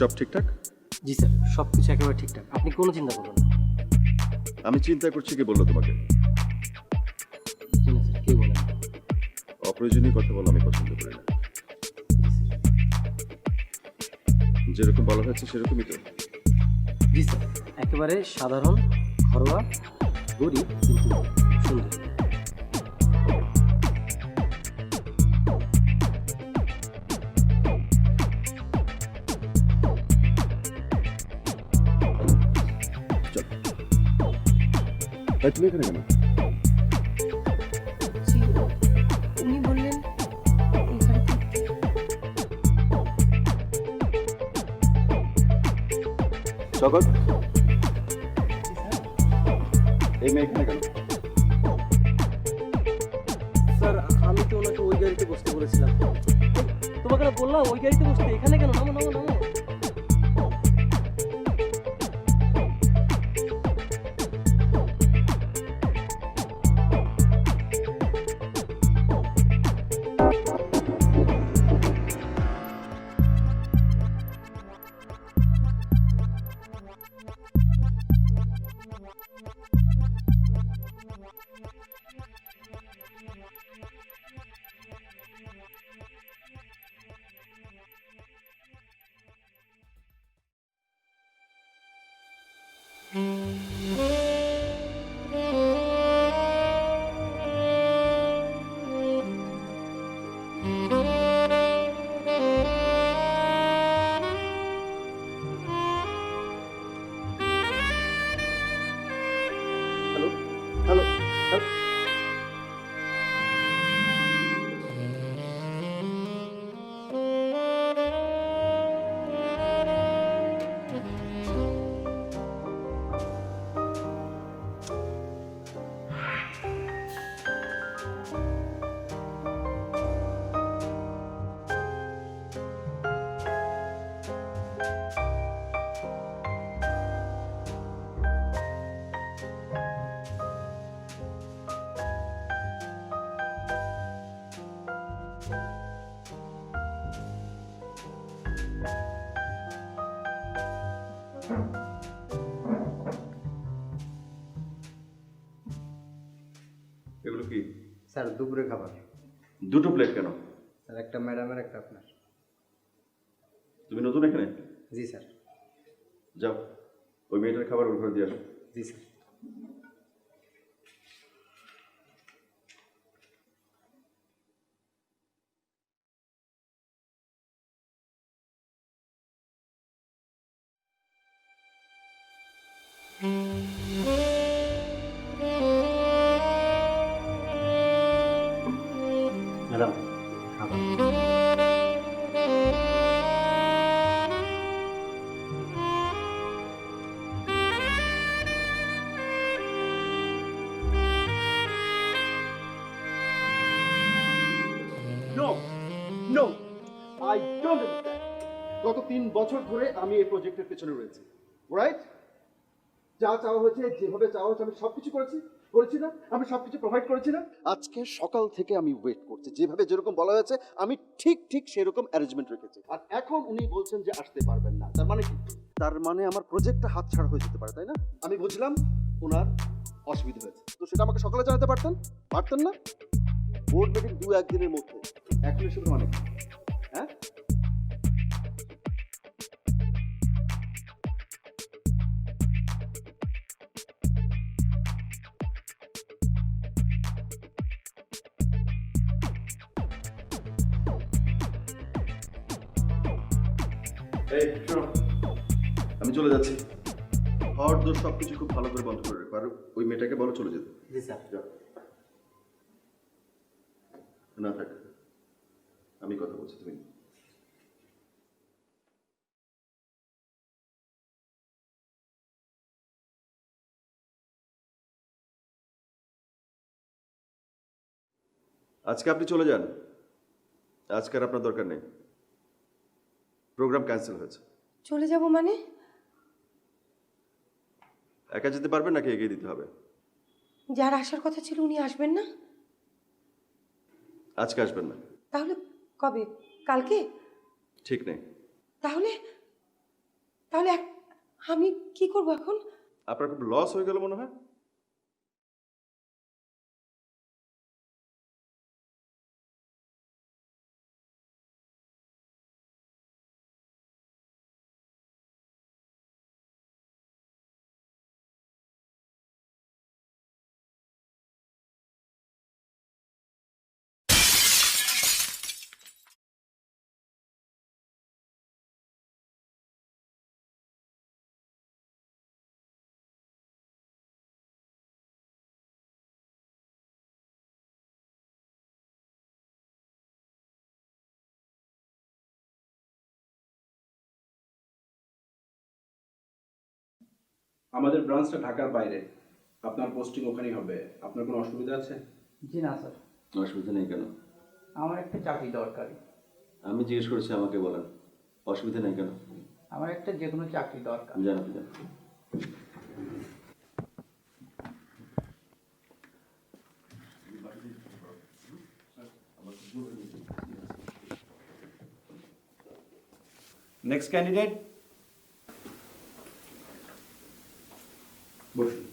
সব ঠিকঠাক? জি স্যার, সব কিছু একেবারে ঠিকঠাক, আপনি কোনো চিন্তা করবেন না। আমি চিন্তা করছি কি বললো তোমাকে? জি না স্যার, কেউ বলেন না। অপ্রয়োজনীয় কথা বলা আমি পছন্দ করি না। যেরকম বলা হচ্ছে সেরকমই তো। জি স্যার, একেবারে সাধারণ, ঘরোয়া, গরিব কিন্তু সুন্দর। চল। তুমি এখানে কেন? জি, উনি বললেন এখানে থাকতে। স্বাগত। এই মেয়ে এখানে কেন? স্যার, আমি তো ওনাকে ওই গাড়িতে বসতে বলেছিলাম। তোমাকে না বললাম ওই গাড়িতে বসতে, এখানে কেন? নামো নামো নামো। Hello hello hello. এগুলো কি? স্যার দুপুরে খাবার। দুটো প্লেট কেন? স্যার একটা ম্যাডামের একটা আপনার। তুমি নতুন এখানে? জি স্যার। যাও, ওই মেয়েটার খাবার ওর ঘরে দিয়ে আসো। জি স্যার। ম্যাডাম, খাবার। No no, I don't understand. গত 3 বছর ধরে আমি এই প্রজেক্টের পেছনে রয়েছি, রাইট? যা চাওয়া হয়েছে, যেভাবে চাওয়া হয়েছে, আমি সবকিছু করেছি না? আমি সবকিছু প্রোভাইড করেছি না? আজকে সকাল থেকে আমি ওয়েট করছি, যেভাবে যেরকম বলা হয়েছে আমি ঠিক সেরকম অ্যারেঞ্জমেন্ট রেখেছি। আর এখন উনি বলছেন যে আসতে পারবেন না, তার মানে কি? তার মানে আমার প্রজেক্টটা হাতছাড়া হয়ে যেতে পারে, তাই না? আমি বুঝলাম ওনার অসুবিধা হয়েছে, তো সেটা আমাকে সকালে জানাতে পারতেন না? বোর্ড মিটিং 2-1 দিনের মধ্যে, এখন এসব মানে কি? হ্যাঁ, এই শোনো, আমি চলে যাচ্ছি। হওয়ার দোষ সবকিছু খুব ভালো করে বন্ধ করে রেখো, আর ওই মেয়েটাকে বলো চলে যেতে। জি স্যার। যাও। না থাক, আমি কথা বলছি, তুমি। আজকে আপনি চলে যান, আজকে আর আপনার দরকার নেই। প্রোগ্রাম ক্যান্সেল হয়েছে। চলে যাব মানে? একা যেতে পারবেন নাকি এগিয়ে দিতে হবে? যার আসার কথা ছিল উনি আসবেন না? আজকে আসবেন না। তাহলে কবে? কালকে? ঠিক নেই। তাহলে তাহলে আমি কি করব এখন? আপনার খুব লস হয়ে গেল মনে হয়। আমাদের ব্রাঞ্চটা ঢাকার বাইরে, আপনার পোস্টিং ওখানেই হবে। আপনার কোনো অসুবিধা আছে? জি না স্যার, অসুবিধা নেই কেন? আমার একটা চাকরি দরকারি। আমি জিজ্ঞেস করেছি, আমাকে বলেন অসুবিধা নেই কেন? আমার একটা যে কোনো চাকরি দরকার। জানাতে জান। নেক্সট ক্যান্ডিডেট, বসুন।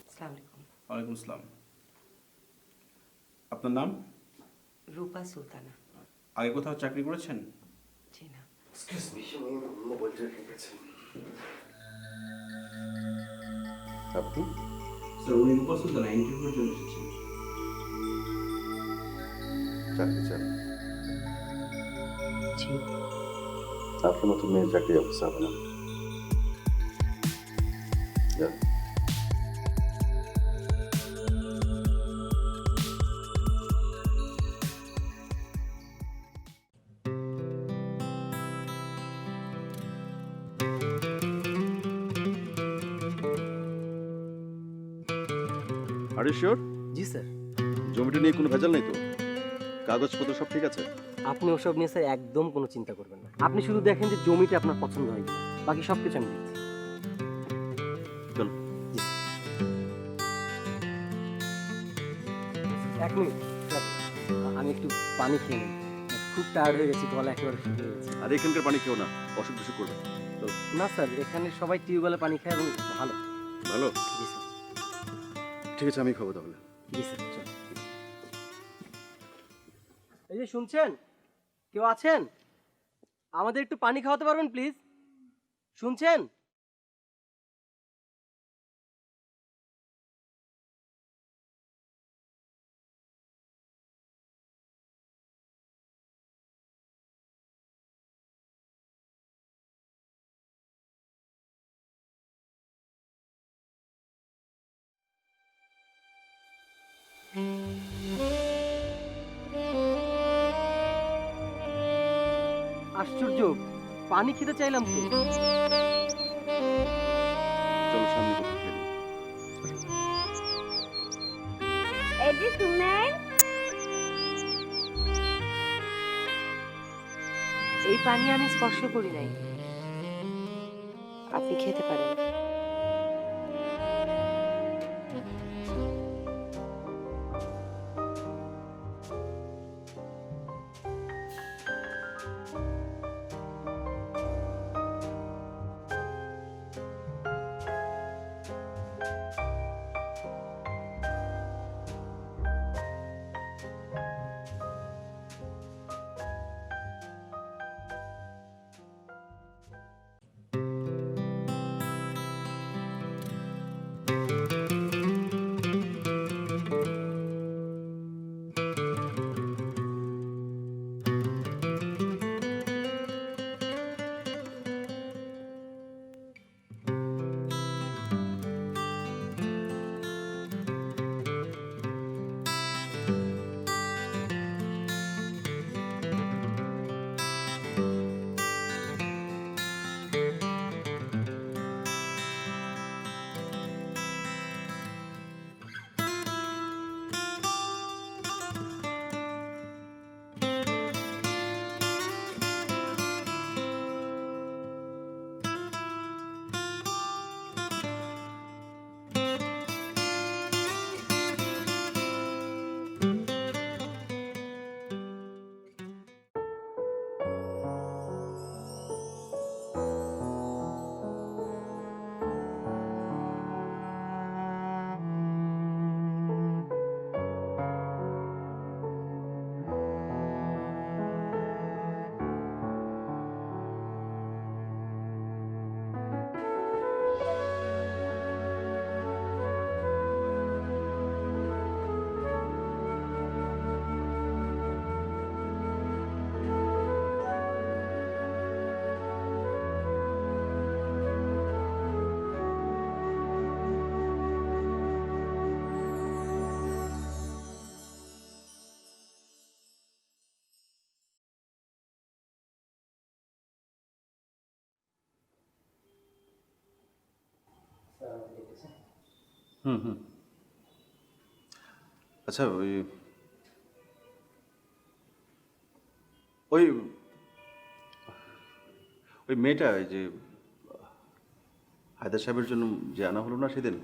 আসসালামু আলাইকুম। ওয়ালাইকুম আসসালাম। আপনার নাম? রূপা সুলতানা। আগে কোথাও চাকরি করেছেন? জি না। এক্সকিউজ মি, মোবাইলটা রেখে গেছেন। আপনি? স্যার, উনি রূপা সুলতানা ইন্টারভিউর জন্য এসেছেন। চাকরি চান? জি। আপনার মতো মেয়ে চাকরি অবস্থা হবে না। যান। Are you sure? জি স্যার। জমিটা নিয়ে কোনো ভেজাল নেই তো? কাগজপত্র সব ঠিক আছে? আপনি ওসব নিয়ে স্যার একদম কোনো চিন্তা করবেন না। আপনি শুধু দেখেন যে জমিটা আপনার পছন্দ হয় কিনা, বাকি সব কিছু আমি দেখছি। চল। এক মিনিট স্যার, আমি একটু পানি খেয়ে নিই। খুব টায়ার্ড হয়ে গেছি, গলা একেবারে শুকিয়ে গেছে। আর এখানকার পানি খেও না, অসুখ বিসুখ করবে। না স্যার, এখানে সবাই টিউবওয়েলে পানি খায় এবং ভালো। ভালো? জি স্যার। ঠিক আছে, আমি খাবো তাহলে। জি স্যার, চল। এই যে শুনছেন, কেউ আছেন? আমাদের একটু পানি খাওয়াতে পারবেন প্লিজ? শুনছেন? আশ্চর্য, পানি খেতে চাইলাম তো। চলো সামনে কোথাও খেয়ে নিই। এটি শুনেন, এই পানি আমি স্পর্শ করি নাই, আপনি খেতে পারেন। হুম। আচ্ছা, ওই ওই ওই মেয়েটা, ওই যে হায়দার সাহেবের জন্য যে আনা হলো না সেদিন,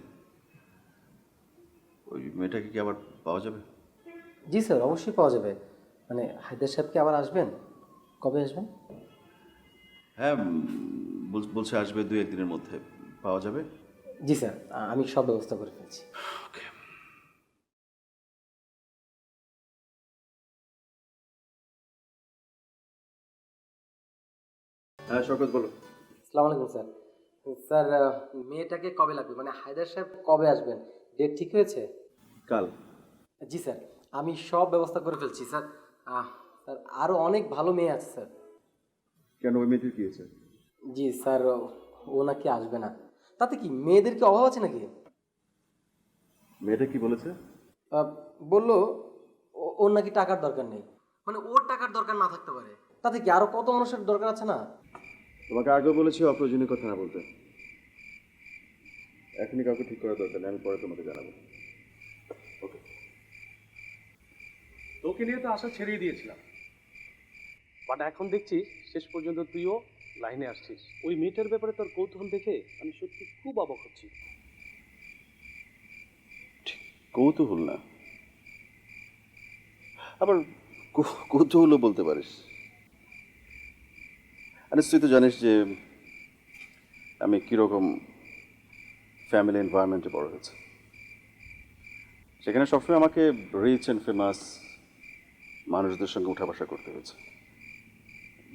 ওই মেয়েটাকে কি আবার পাওয়া যাবে? জি স্যার, অবশ্যই পাওয়া যাবে। মানে হায়দার সাহেব কি আবার আসবেন? কবে আসবেন? হ্যাঁ, বলছে আসবে 2-1 দিনের মধ্যে পাওয়া যাবে। জি স্যার, আমি সব ব্যবস্থা করে ফেলছি। ওকে। হ্যাঁ শওকত, বলো। আসসালামু আলাইকুম স্যার। স্যার, মেয়েটাকে কবে লাগবে? মানে হায়দার সাহেব কবে আসবেন? ডেট ঠিক হয়েছে? কাল। জি স্যার, আমি সব ব্যবস্থা করে ফেলছি স্যার। স্যার, আরও অনেক ভালো মেয়ে আছে স্যার। কেন, ওই মেয়েটির কি হয়েছে? জি স্যার, ও নাকি আসবে না। তাতে কি, মেয়েদের কি অভাব আছে নাকি? মেয়েটা কি বলেছে? বললো ওর নাকি টাকার দরকার নেই। মানে ওর টাকার দরকার না থাকতে পারে, তাতে কি আরো কত মানুষের দরকার আছে না? তোমাকে আগেও বলেছি অপ্রয়োজনীয় কথা না বলতে। এখনই কাউকে ঠিক করার দরকার নেই, আমি পরে তোমাকে জানাবো। ওকে। তোকে নিয়ে তো আশা ছেড়েই দিয়েছিলাম, বাট এখন দেখছি শেষ পর্যন্ত তুইও লাইনে আসছিস। ওই মেয়েটার ব্যাপারে তোর কৌতূহল দেখে আমি সত্যি খুব অবাক হচ্ছি। কৌতূহল না, আবার কৌতূহলও বলতে পারিস। আরে তুই তো জানিস যে আমি কীরকম ফ্যামিলি এনভায়রনমেন্টে বড় হয়েছে। সেখানে সবসময় আমাকে রিচ অ্যান্ড ফেমাস মানুষদের সঙ্গে উঠা বসা করতে হয়েছে।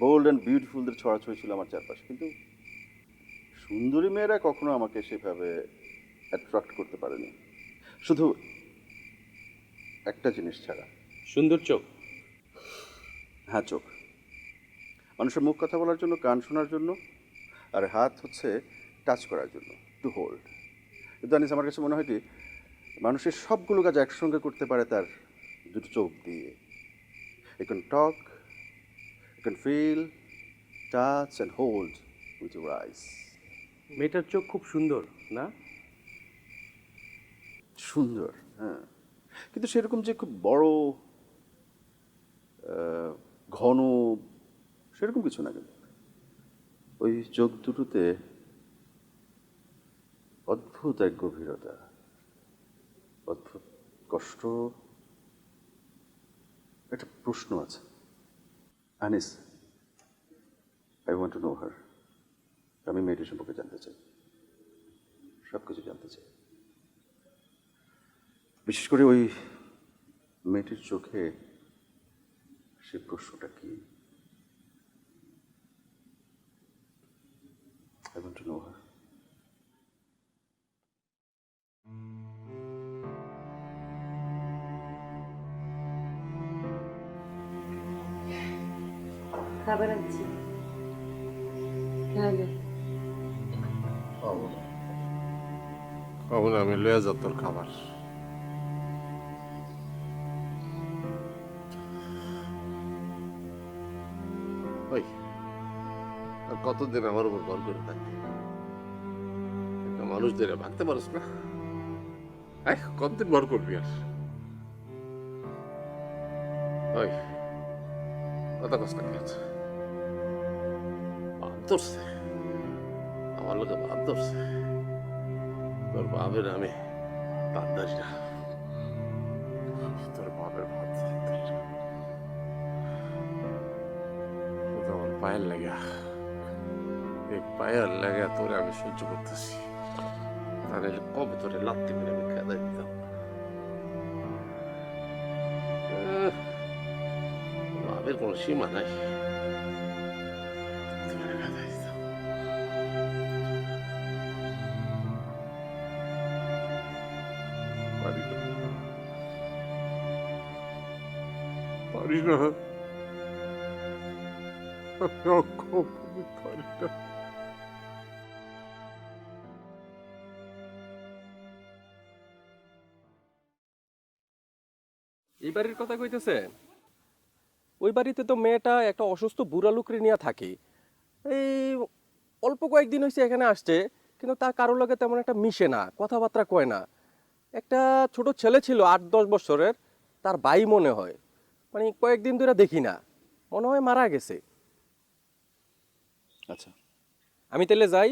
বোল্ড অ্যান্ড বিউটিফুলদের ছড়াছড়ি ছিল আমার চারপাশে, কিন্তু সুন্দরী মেয়েরা কখনো আমাকে সেভাবে অ্যাট্রাক্ট করতে পারেনি, শুধু একটা জিনিস ছাড়া। সুন্দর চোখ। হ্যাঁ, চোখ। মানুষের মুখ কথা বলার জন্য, কান শোনার জন্য, আর হাত হচ্ছে টাচ করার জন্য, টু হোল্ড। কিন্তু আনিস, আমার কাছে মনে হয় কি, মানুষের সবগুলো কাজ একসঙ্গে করতে পারে তার দুটো চোখ দিয়ে। You can talk, you can feel, touch and hold with your eyes. মেয়েটার চোখ খুব সুন্দর না? সুন্দর, হ্যাঁ, কিন্তু সেরকম যে খুব বড় ঘন সেরকম কিছু না। কিন্তু ওই চোখ দুটোতে অদ্ভুত এক গভীরতা, অদ্ভুত কষ্ট, একটা প্রশ্ন আছে। Anis, I want to know her. আমি মেয়েটির সম্পর্কে জানতে চাই, সব কিছু জানতে চাই। বিশেষ করে ওই মেয়েটির চোখে সে প্রশ্নটা কি। I want to know her. খাবার আনছি। তাহলে কখন আমি লয়ে যা তোর খাবার। ওই আর কতদিন আমার উপর ভর করে থাকবে? একটা মানুষ ধরে ভাগতে পারস না? কতদিন ভর করবি আর? ওই কথা কষ্ট খেয়েছে, বাপ ধরছে আমার লোকে, বাপ ধরছে। তোর বাপের আমি তার দাঁড়ি না, তোর বাপের ভাত আমার পায়ের লেগা, এই পায়ের লেগা তোরে আমি সহ্য করতেছি। তাহলে কবে তোরে লাত্তি মেরে আমি খেদাই দিতাম। বাপের কোনো সীমা নাই, খেদাই দিতাম। পারি না, পারি না, পারি না। এই বাড়ির কথা কইতেছে? ওই বাড়িতে তো মেয়েটা একটা অসুস্থ বুড়া লোকরে নিয়ে থাকে। এই অল্প কয়েকদিন হয়েছে এখানে আসছে, কিন্তু তার কারোর লগে তেমন একটা মিশে না, কথাবার্তা কয় না। একটা ছোট ছেলে ছিল 8-10 বছরের, তার ভাই মনে হয়, মানে কয়েকদিন ধরে দেখি না, মনে হয় মারা গেছে। আচ্ছা, আমি তাহলে যাই,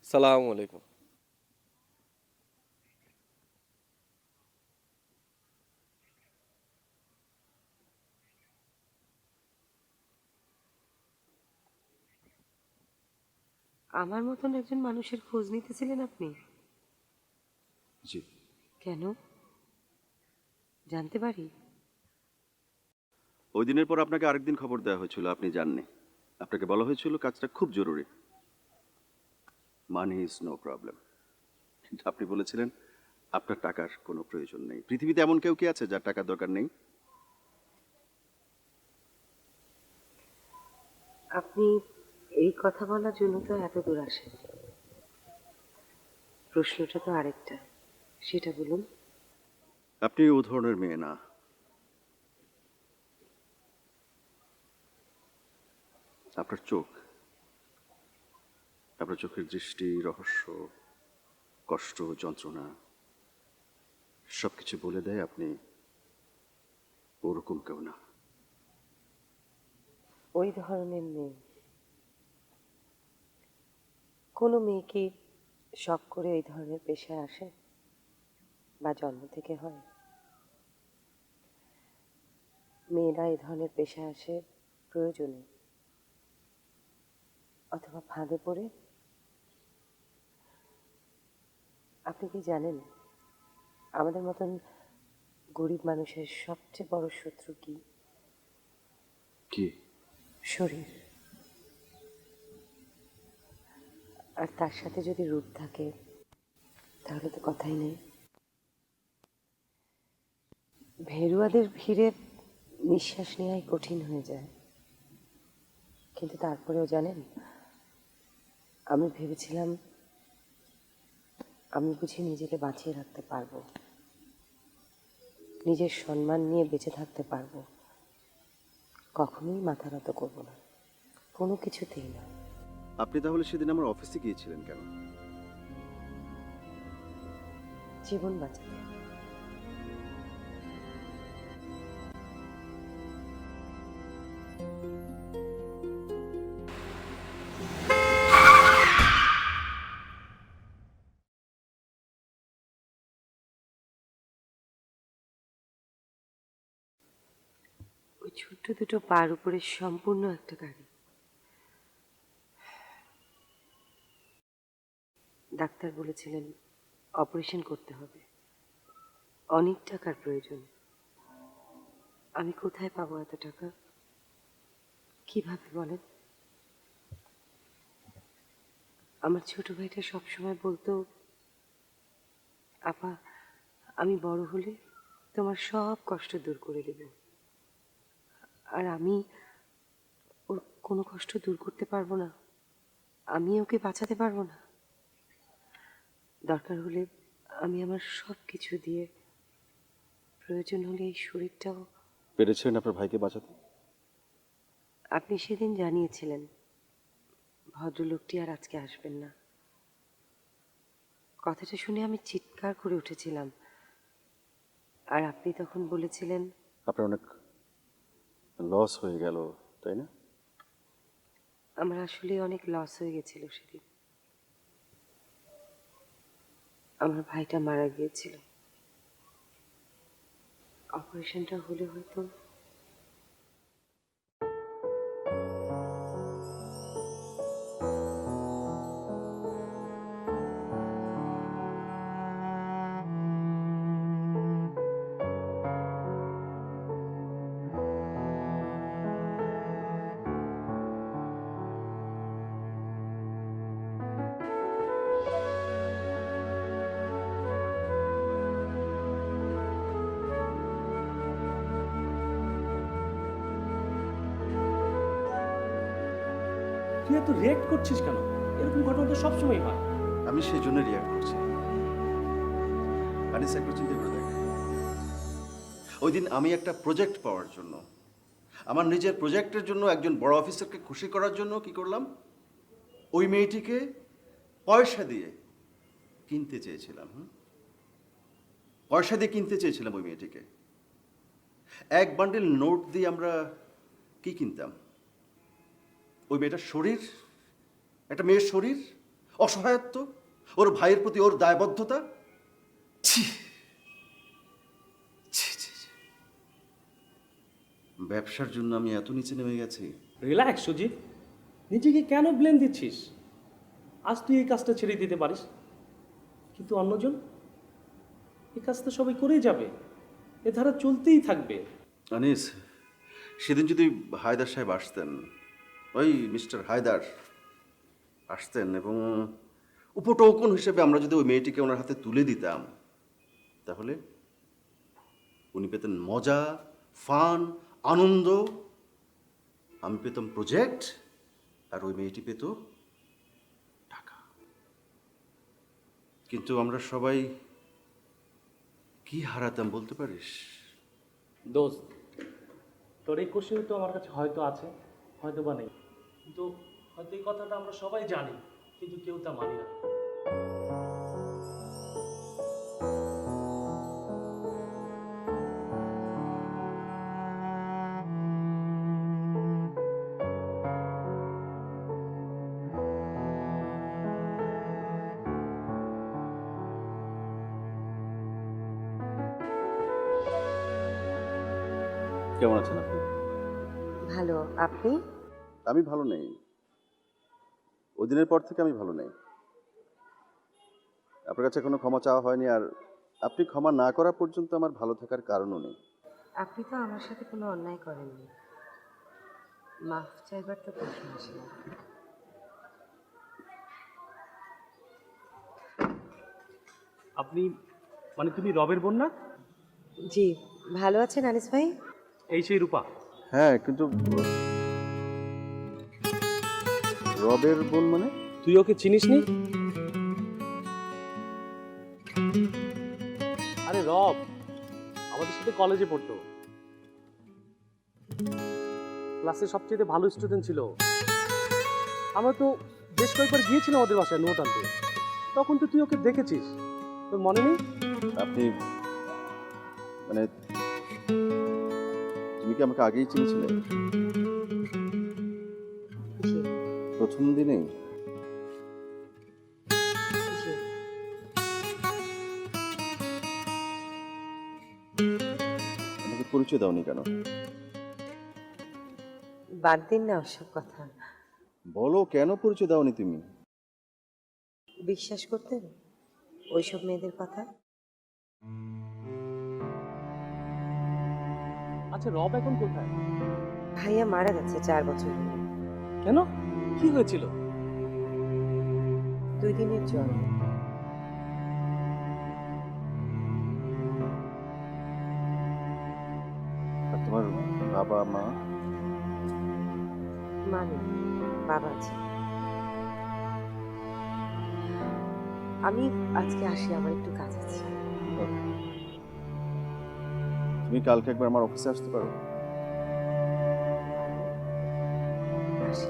সালাম আলাইকুম। আমার মতন একজন মানুষের খোঁজ নিতেছিলেন আপনি? জি। কেন জানতে পারি? ওই দিনের পর আপনাকে আরেকদিন খবর দেওয়া হয়েছিল, আপনি জাননি। আপনাকে বলা হয়েছিল কাজটা খুব জরুরি, মানি ইজ নো প্রবলেম, কিন্তু আপনি বলেছিলেন আপনার টাকার কোনো প্রয়োজন নেই। পৃথিবীতে এমন কেউ কি আছে যার টাকার দরকার নেই? আপনি এই কথা বলার জন্য তো এত দূর আসেন। প্রশ্নটা তো আরেকটা, সেটা বলুন। আপনি ও ধরনের মেয়ে না। আপনার চোখ, আপনার চোখের দৃষ্টি, রহস্য, কষ্ট, যন্ত্রণা সবকিছু বলে দেয় আপনি ওরকম কেউ না। ওই ধরনের মেয়ে, কোনো মেয়ে কি শখ করে এই ধরনের পেশায় আসে বা জন্ম থেকে হয়? মেয়েরা এই ধরনের পেশায় আসে প্রয়োজনে অথবা ফাঁদে পড়ে। আপনি কি জানেন আমাদের মতন গরিব মানুষের সবচেয়ে বড় শত্রু কি? কি? শরীর। আর তার সাথে যদি রূপ থাকে তাহলে তো কথাই নেই। ভেরুয়াদের ভিড়ে নিঃশ্বাস নেওয়াই কঠিন হয়ে যায়। কিন্তু তারপরেও জানেন, আমি ভেবেছিলাম আমি বুঝি নিজেকে বাঁচিয়ে রাখতে পারবো, নিজের সম্মান নিয়ে বেঁচে থাকতে পারবো, কখনোই মাথা নত করবো না, কোনো কিছুতেই না। আপনি তাহলে সেদিন আমার অফিসে গিয়েছিলেন কেন? জীবন বাঁচাতে। ওই ছোট্ট দুটো পার উপরে সম্পূর্ণ একটা গাড়ি। ডাক্তার বলেছিলেন অপারেশন করতে হবে, অনেক টাকার প্রয়োজন। আমি কোথায় পাবো এত টাকা? কিভাবে বলেন? আমার ছোট ভাইটা সবসময় বলতো, আপা আমি বড় হলে তোমার সব কষ্ট দূর করে দেব। আর আমি ওর কোনো কষ্ট দূর করতে পারবো না, আমি ওকে বাঁচাতে পারবো না। দরকার হলে আমি আমার সব কিছু দিয়ে, প্রয়োজন হলে এই শরীরটাও। পেরেছিলেন আপনার ভাইকে বাঁচাতে? আপনি সেদিন জানিয়েছিলেন ভদ্রলোকটি আর আজকে আসবেন না। কথাটা শুনে আমি চিৎকার করে উঠেছিলাম, আর আপনি তখন বলেছিলেন আপনার অনেক লস হয়ে গেল, তাই না? আমার আসলে অনেক লস হয়ে গেছিল সেদিন। আমার ভাইটা মারা গিয়েছিল। অপারেশনটা হলে হয়তো। তুই এত রিয়েক্ট করছিস কেন? এরকম ঘটনা তো সবসময় হয়। আমি সেই জন্য রিয়াক্ট করছি। আনিস, একটু চিন্তা করে দেখ, ওই দিন আমি একটা প্রজেক্ট পাওয়ার জন্য, আমার নিজের প্রজেক্টের জন্য একজন বড় অফিসারকে খুশি করার জন্য কি করলাম, ওই মেয়েটিকে পয়সা দিয়ে কিনতে চেয়েছিলাম। পয়সা দিয়ে কিনতে চেয়েছিলাম ওই মেয়েটিকে। এক বান্ডেল নোট দিয়ে আমরা কি কিনতাম? ওই মেয়েটার শরীর, একটা মেয়ের শরীর, অসহায়ত্ব, ওর ভাইয়ের প্রতি ওর দায়বদ্ধতা। ছি ছি ছি ছি। ব্যবসার জন্য আমি এত নিচে নেমে গেছি। রিল্যাক্স সুজিত, নিজেকে কেন ব্লেম দিচ্ছিস? আজ তুই এই কাজটা ছেড়ে দিতে পারিস, কিন্তু অন্যজন এই কাজটা সবাই করেই যাবে, এ ধারা চলতেই থাকবে। আনিস, সেদিন যদি হায়দার সাহেব আসতেন, ওই মিস্টার হায়দার আসতেন এবং উপটোকন হিসেবে আমরা যদি ওই মেয়েটিকে ওনার হাতে তুলে দিতাম, তাহলে উনি পেতেন মজা, ফান, আনন্দ, আমি পেতাম প্রজেক্ট, আর ওই মেয়েটি পেত টাকা। কিন্তু আমরা সবাই কি হারাতাম বলতে পারিস? দোস্ত, তোর এই কোশ্চেন তো আমার কাছে হয়তো আছে, হয়তো বা নেই, কিন্তু হয়তো এই কথাটা আমরা সবাই জানি, কিন্তু কেউ তা মানি না। কেমন আছেন আপনি? ভালো, আপনি? আমি ভালো নেই। ওই দিনের পর থেকে আমি ভালো নেই। আপনার কাছে কোনো ক্ষমা চাওয়া হয়নি, আর আপনি ক্ষমা না করা পর্যন্ত আমার ভালো থাকার কারণও নেই। আপনি তো আমার সাথে কোনো অন্যায় করেননি, মাফ চাইবার তো প্রশ্ন আসে না। আপনি মানে তুমি রবের বোন না? জি, ভালো আছেন আনিস ভাই? এই সেই রূপা। হ্যাঁ, কিন্তু রবের বোন মানে? তুই ওকে চিনিস নি? আরে রব আমাদের সাথে কলেজে পড়তো, ক্লাসে সবচেয়ে ভালো স্টুডেন্ট ছিল। আমরা তো বেশ কয়েকবার গিয়েছিলাম ওদের বাসায় নোট আনতে, তখন তো তুই ওকে দেখেছিস, তোর মনে নেই? আপনি মানে তুমি কি আমাকে আগেই চিনেছিলে? জি প্রথম দিনেই? জি। আমাকে পরিচয় দাওনি কেন? বাদ দিন না ওসব কথা। বলো, কেন পরিচয় দাওনি তুমি? বিশ্বাস করতেন ওইসব মেয়েদের কথা? আচ্ছা রব এখন কোথায়? ভাইয়া মারা গেছে 4 বছর হলো। কেন, কি হয়েছিল? 2 দিনের জ্বর। আর তোমার বাবা মা? মা নেই, বাবা আছে। আমি আজকে আসি, আমার একটু কাজ আছে। তুমি কালকে একবার আমার অফিসে আসতে পারো? আসি।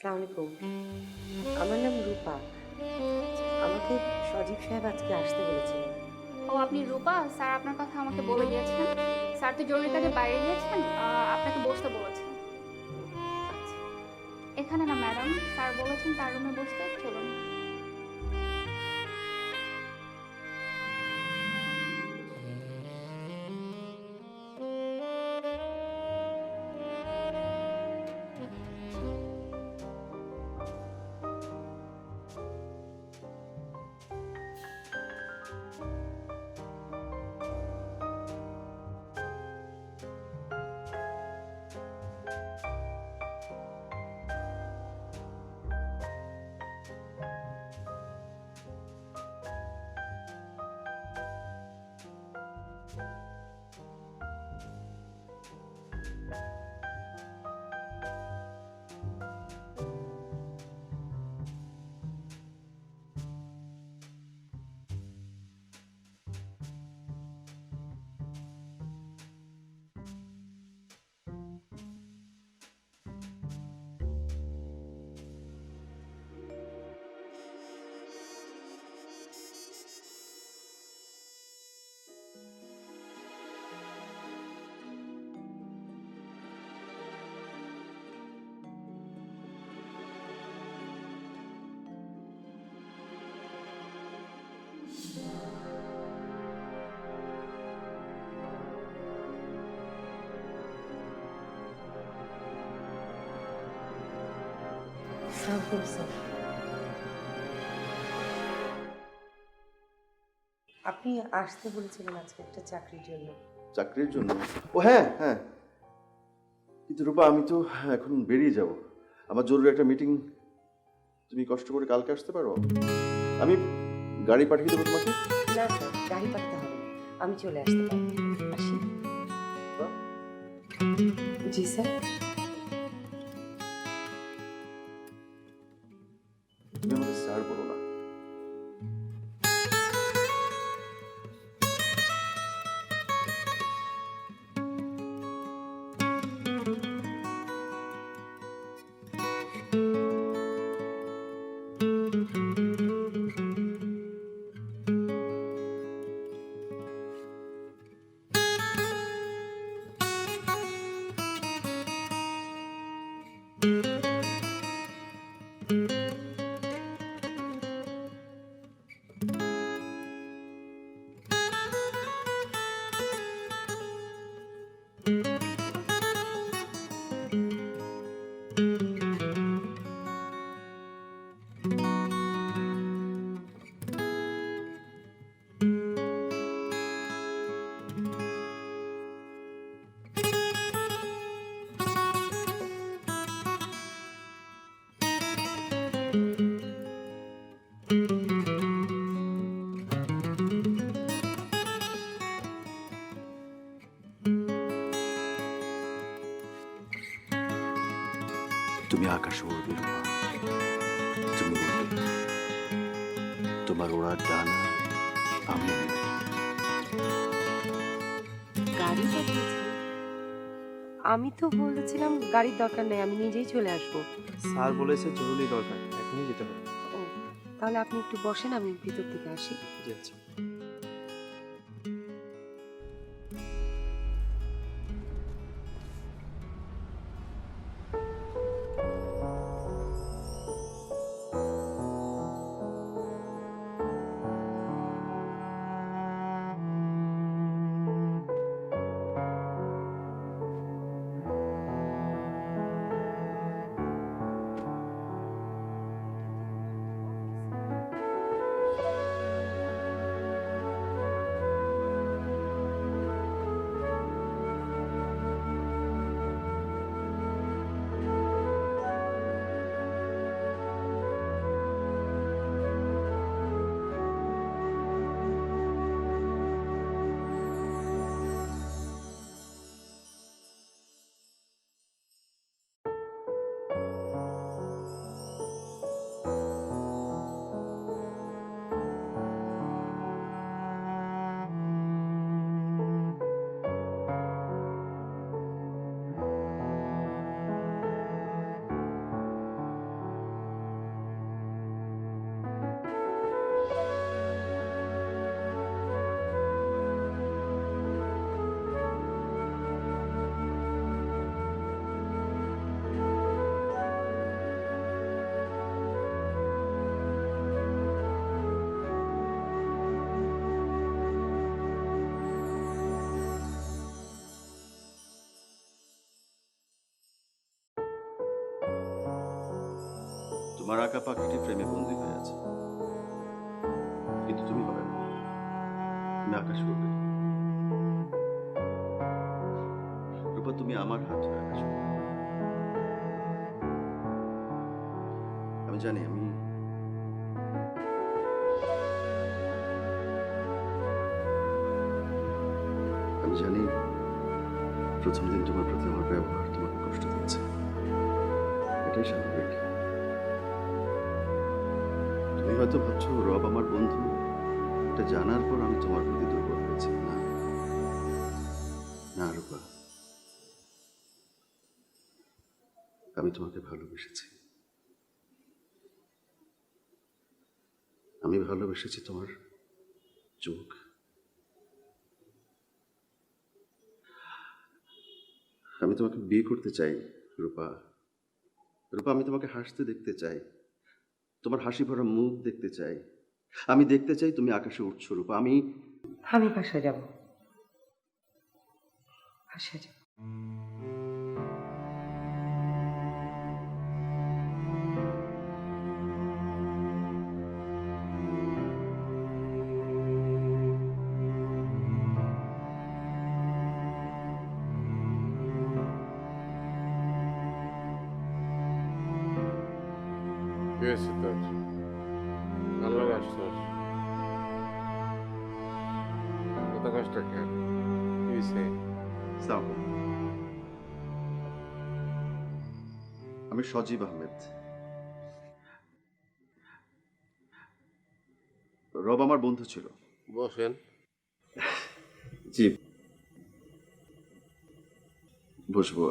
আসসালামু আলাইকুম, আমার নাম রূপা। আমাকে সজীব সাহেব আজকে আসতে বলেছিলেন। ও আপনি রূপা, স্যার আপনার কথা আমাকে বলে দিয়েছেন। স্যার তো জরুরি কাজে বাইরে গিয়েছেন, আপনাকে বসতে বলেছেন। এখানে না ম্যাডাম, স্যার বলেছেন তার রুমে বসতে। চলুন। আপনি আসতে বলেছিলেন আজকে একটা চাকরির জন্য। চাকরির জন্য? ও হ্যাঁ হ্যাঁ, কিন্তু রূপা আমি তো এখন বেরিয়ে যাব, আমার জরুরি একটা মিটিং। তুমি কষ্ট করে কালকে আসতে পারো? আমি গাড়ি পাঠিয়ে দেবো তোমাকে। না স্যার, গাড়ি পাঠাতে হবে না, আমি চলে আসতে পারবো। আসি। জি স্যার। তুমি আমাকে স্যার বলো না। তুমি আকাশে উড়বে রূপা, তুমি উড়বে, তোমার ওড়ার ডানা আমি নেব। গাড়ি পাঠিয়েছি? আমি তো বলেছিলাম গাড়ির দরকার নেই, আমি নিজেই চলে আসবো। স্যার বলেছে জরুরি দরকার, এখনই যেতে হবে। ও, তাহলে আপনি একটু বসেন, আমি ভিতর থেকে আসি। জি আচ্ছা। তোমার আঁকা পাখিটি ফ্রেমে বন্দি হয়ে আছে, কিন্তু তুমি হবে না, তুমি আকাশ করবে। রূপা, তুমি আমার হাত ধরে আকাশ করবে। আমি জানি আমি জানি প্রথম দিন তোমার প্রতি আমার ব্যবহার তোমাকে কষ্ট দিচ্ছে, এটাই স্বাভাবিক। তুমি হয়তো ভাবছো রব আমার বন্ধু, এটা জানার পর আমি তোমার প্রতি দুর্বল হয়েছি। না না রূপা, আমি তোমাকে ভালোবেসেছি। আমি ভালোবেসেছি তোমার চোখ, আমি তোমাকে বিয়ে করতে চাই রূপা। রূপা, আমি তোমাকে হাসতে দেখতে চাই, তোমার হাসি ভরা মুখ দেখতে চাই। আমি দেখতে চাই তুমি আকাশে উঠছো রূপা। আমি বাসায় যাব, বাসায় যাব। কি হয়েছে তোর? ভালো আসছস? কত কষ্ট কেন? কি হয়েছে? আসসালামু আলাইকুম। আমি সজীব আহমেদ। রব আমার বন্ধু ছিল। বসেন। জি, বসবো।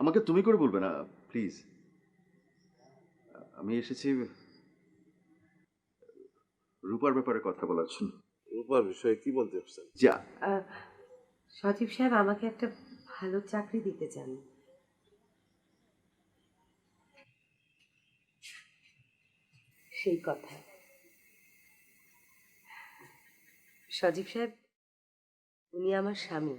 আমাকে তুমি করে বলবে না প্লিজ। আমি এসেছি রূপার ব্যাপারে কথা বলার জন্য। রূপার বিষয়ে কি বলতে চাচ্ছেন? যা, সজীব সাহেব আমাকে একটা ভালো চাকরি দিতে চান। সেই কথা। সজীব সাহেব, উনি আমার স্বামী।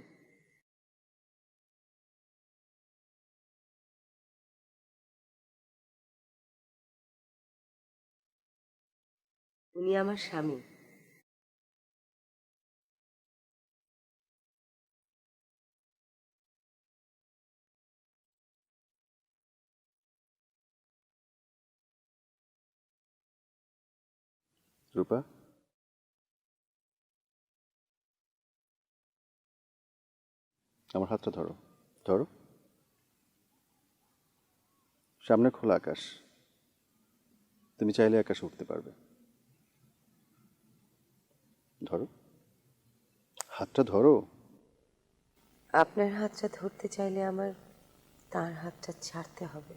উনি আমার স্বামী। রূপা, আমার হাতটা ধরো, ধরো। সামনে খোলা আকাশ, তুমি চাইলে আকাশে উঠতে পারবে। ধরো, হাতটা ধরো। আপনার হাতটা ধরতে চাইলে আমার তার হাতটা ছাড়তে হবে,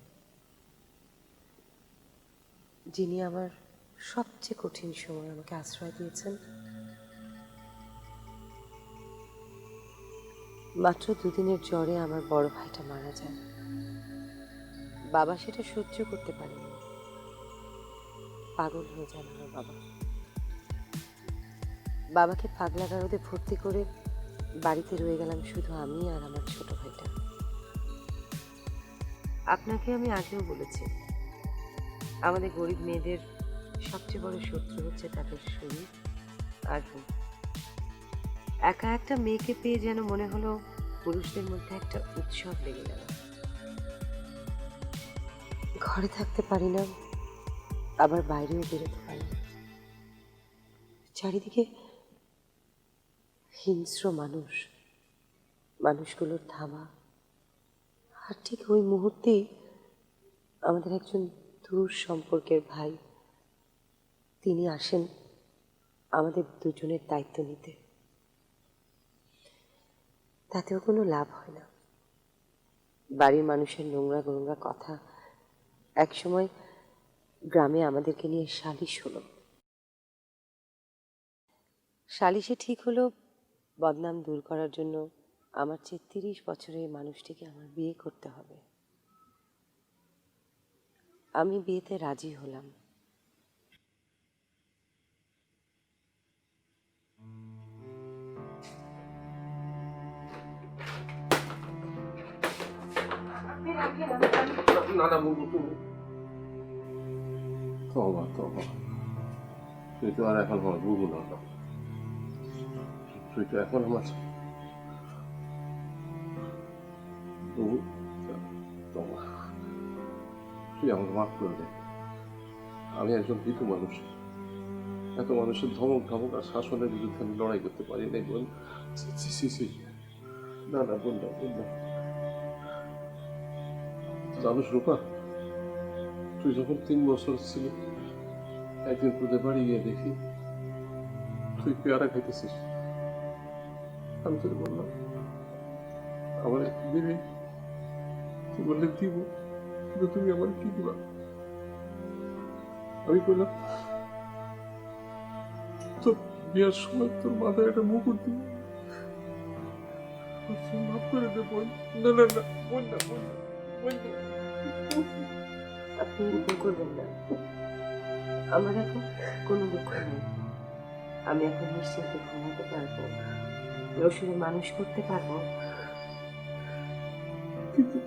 যিনি আমার সবচেয়ে কঠিন সময় আমাকে আশ্রয় দিয়েছেন। মাত্র দুদিনের জ্বরে আমার বড় ভাইটা মারা যায়। বাবা সেটা সহ্য করতে পারেনি, পাগল হয়ে যান আমার বাবা। বাবাকে পাগলাগারদে ভর্তি করে বাড়িতে রয়ে গেলাম শুধু আমি আর আমার ছোট ভাইটা। আপনাকে আমি আগেও বলেছি, আমাদের গরিব মেয়েদের সবচেয়ে বড় শত্রু হচ্ছে তাদের শরীর আর রূপ। একা একটা মেয়েকে পেয়ে যেন মনে হলো পুরুষদের মধ্যে একটা উৎসব লেগে গেল। ঘরে থাকতে পারি না, আবার বাইরেও বেরোতে পারি না। চারিদিকে হিংস্র মানুষ, মানুষগুলোর ধামা। আর ঠিক ওই মুহূর্তেই আমাদের একজন দূর সম্পর্কের ভাই, তিনি আসেন আমাদের দুজনের দায়িত্ব নিতে। তাতেও কোনো লাভ হয় না। বাড়ির মানুষের নোংরা নোংরা কথা একসময় গ্রামে আমাদেরকে নিয়ে সালিশ হলো। সালিশে ঠিক হলো বদনাম দূর করার জন্য আমার চেয়ে 30 বছরের মানুষটিকে আমার বিয়ে করতে হবে। আমি বিয়েতে রাজি হলাম। আপনি রাখেন, না না বুবু তুমি তবা তবা তুই তো আর এখন আমার বুবু না তুই তো এখন আমার বুবু তবা তুই আমাকে মাফ করে দে আমি একজন ভীত মানুষ এত মানুষের ধমক ধমক আর শাসনের বিরুদ্ধে আমি লড়াই করতে পারি নাই বোন না না বোন না বোন না জানুস রূপা তুই যখন 3 বছর ছিল একদিন তোদের বাড়ি গিয়ে দেখি তুই পেয়ারা খাইতেছিস আমি তোর বললাম আমার দিবি তুই বললে দিব কিন্তু তুমি আমার কি দিবা আমি বললাম তোর বিয়ার সময় তোর মাথায় একটা মুকুট দিব মাফ করে দে বোন না না না বোন না বোন না বোন না আপনি এরকম করবেন না আমার এখন কোনো দুঃখ নেই আমি এখন নিশ্চিন্তে ঘুমাতে পারবো রসুনের মানুষ করতে পারবো কিন্তু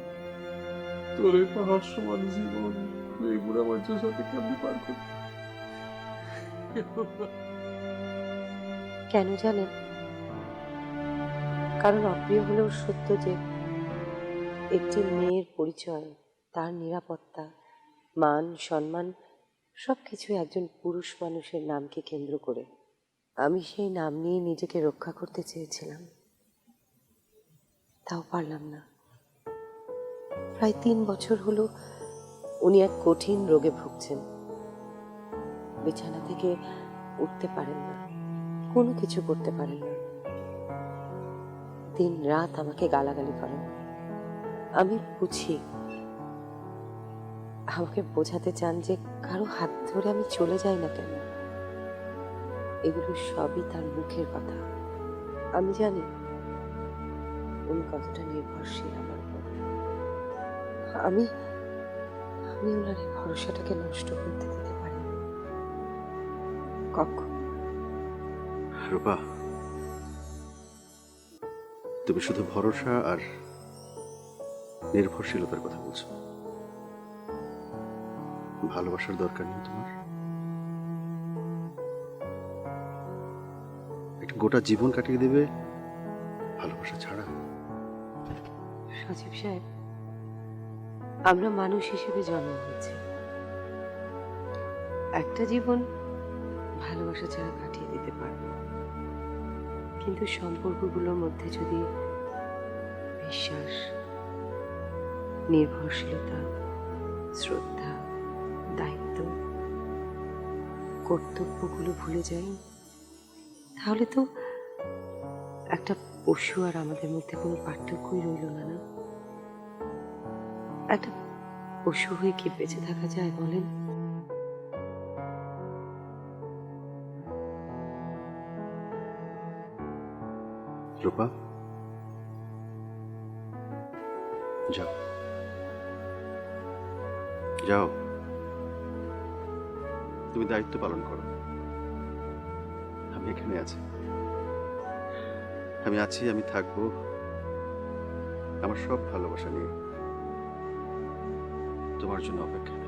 তোর এই পাহাড় সমান জীবন তুই এই বুড়া মানুষের সাথে কেমনি পার করবি কেন জানেন কারণ অপ্রিয় হলেও সত্য যে একটি মেয়ের পরিচয় তার নিরাপত্তা মান সম্মান সবকিছু একজন পুরুষ মানুষের নামকে কেন্দ্র করে আমি সেই নাম নিয়ে নিজেকে রক্ষা করতে চেয়েছিলাম তাও পারলাম না প্রায় 3 বছর হলো উনি এক কঠিন রোগে ভুগছেন বিছানা থেকে উঠতে পারেন না কোনো কিছু করতে পারেন না দিন রাত আমাকে গালাগালি করেন আমি বুঝি আমাকে বোঝাতে চান যে কারো হাত ধরে আমি চলে যাই না কেন এগুলো সবই তার মুখের কথা আমি জানি উনি কতটা নির্ভরশীল আমার উপর আমি ওনার এই ভরসাটাকে নষ্ট করতে দিতে পারি না কখন রূপা তুমি শুধু ভরসা আর নির্ভরশীলতার কথা বলছো ভালোবাসার দরকার নেই তোমার একটা গোটা জীবন কাটিয়ে দেবে ভালোবাসা ছাড়া সজীব সাহেব আমরা মানুষ হিসেবে জন্ম হয়েছি একটা জীবন ভালোবাসা ছাড়া কাটিয়ে দিতে পারবো কিন্তু সম্পর্কগুলোর মধ্যে যদি বিশ্বাস নির্ভরশীলতা শ্রদ্ধা দায়িত্ব কর্তব্যগুলো ভুলে যাই তাহলে তো একটা পশু আর আমাদের মধ্যে কোনো পার্থক্যই রইল না না একটা পশু হয়ে কি বেঁচে থাকা যায় বলেন রূপা যাও যাও তুমি দায়িত্ব পালন করো আমি এখানে আছি আমি থাকবো আমার সব ভালোবাসা নিয়ে তোমার জন্য অপেক্ষা